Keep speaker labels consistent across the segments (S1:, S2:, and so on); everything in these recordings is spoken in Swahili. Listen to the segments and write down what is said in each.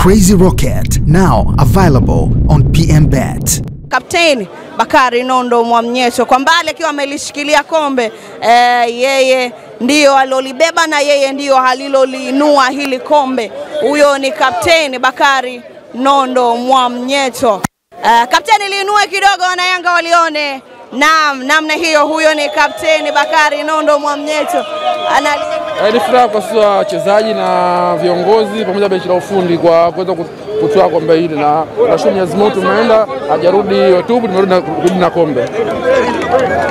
S1: Crazy Rocket, now available on PMBet.
S2: Kapteni Bakari Nondo Mwamnyeto kwa mbali akiwa amelishikilia kombe, yeye ndio alolibeba na yeye ndio aliloliinua hili kombe. Huyo ni Kapteni Bakari Nondo Mwamnyeto. Kapteni liinue kidogo wana Yanga walione. Namna hiyo, huyo ni Kapteni Bakari Nondo Mwamnyeto.
S3: Ni furaha kwa sisi wachezaji na viongozi pamoja na benchi la ufundi kwa kuweza kutoa kombe hili, na nashukuru Mwenyezi Mungu tumeenda hajarudi YouTube, tumerudi na kombe.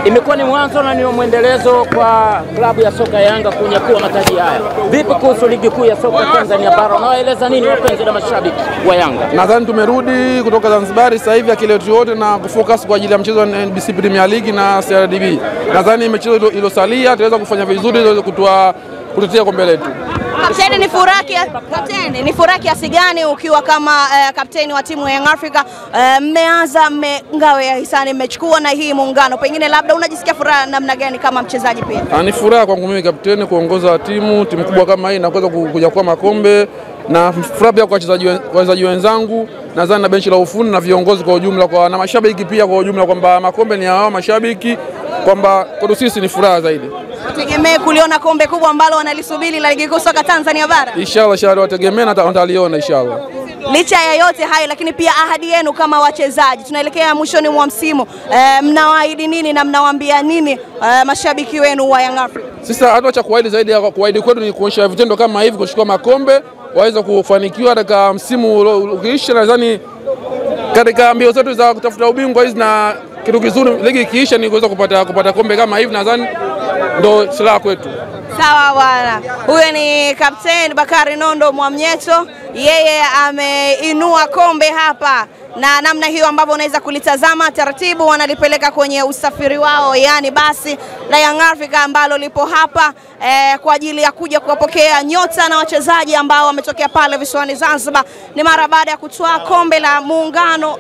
S4: Imekuwa ni mwanzo na ni mwendelezo kwa klabu ya soka Yanga kunyakua mataji haya. Vipi kuhusu ligi kuu ya soka Tanzania bara? Unaeleza nini wapenzi na mashabiki wa Yanga?
S3: Nadhani tumerudi kutoka Zanzibar sasa hivi akili yetu yote na kufocus kwa ajili ya mchezo wa NBC Premier League na CRDB. Nadhani michezo iliyosalia tutaweza kufanya vizuri ili kutetea kombe letu.
S2: Kapteni, ni furaha kiasi gani ukiwa kama kapteni wa timu ya Young Africa? Mmeanza ngao ya hisani, mmechukua na hii muungano, pengine labda unajisikia furaha namna gani kama mchezaji pia?
S3: Ni furaha kwangu mimi kapteni kuongoza timu kubwa kama hii na kuweza kuja kwa makombe, na furaha pia kwa wachezaji wenzangu, nadhani na benchi la ufundi na viongozi kwa ujumla, na mashabiki pia kwa ujumla, kwamba makombe ni hao mashabiki, kwamba kwa sisi ni furaha zaidi.
S2: Wategemee kuliona kombe kubwa ambalo wanalisubiri la ligi kuu soka Tanzania bara.
S3: Inshallah wategemee na wataliona inshallah.
S2: Licha ya yote hayo, lakini pia ahadi yenu kama wachezaji, tunaelekea mwishoni mwa msimu, mnawaahidi nini na mnawaambia nini mashabiki wenu wa Young Africa?
S3: Sisi hata cha kuahidi zaidi ya kuahidi kwetu ni kuonyesha vitendo kama hivi, kuchukua makombe, waweza kufanikiwa katika msimu ukiisha. Nadhani katika mbio zetu za kutafuta ubingwa hizi, na kitu kizuri ligi ikiisha ni kuweza kupata kombe kama hivi, nadhani ndo silaha kwetu.
S2: Sawa bwana. Huyo ni Kapteni Bakari Nondo Mwamnyeto, yeye ameinua kombe hapa, na namna hiyo ambavyo unaweza kulitazama taratibu wanalipeleka kwenye usafiri wao, yani basi la Young Africa ambalo lipo hapa kwa ajili ya kuja kuwapokea nyota na wachezaji ambao wametokea pale visiwani Zanzibar. Ni mara baada ya kutoa kombe la muungano.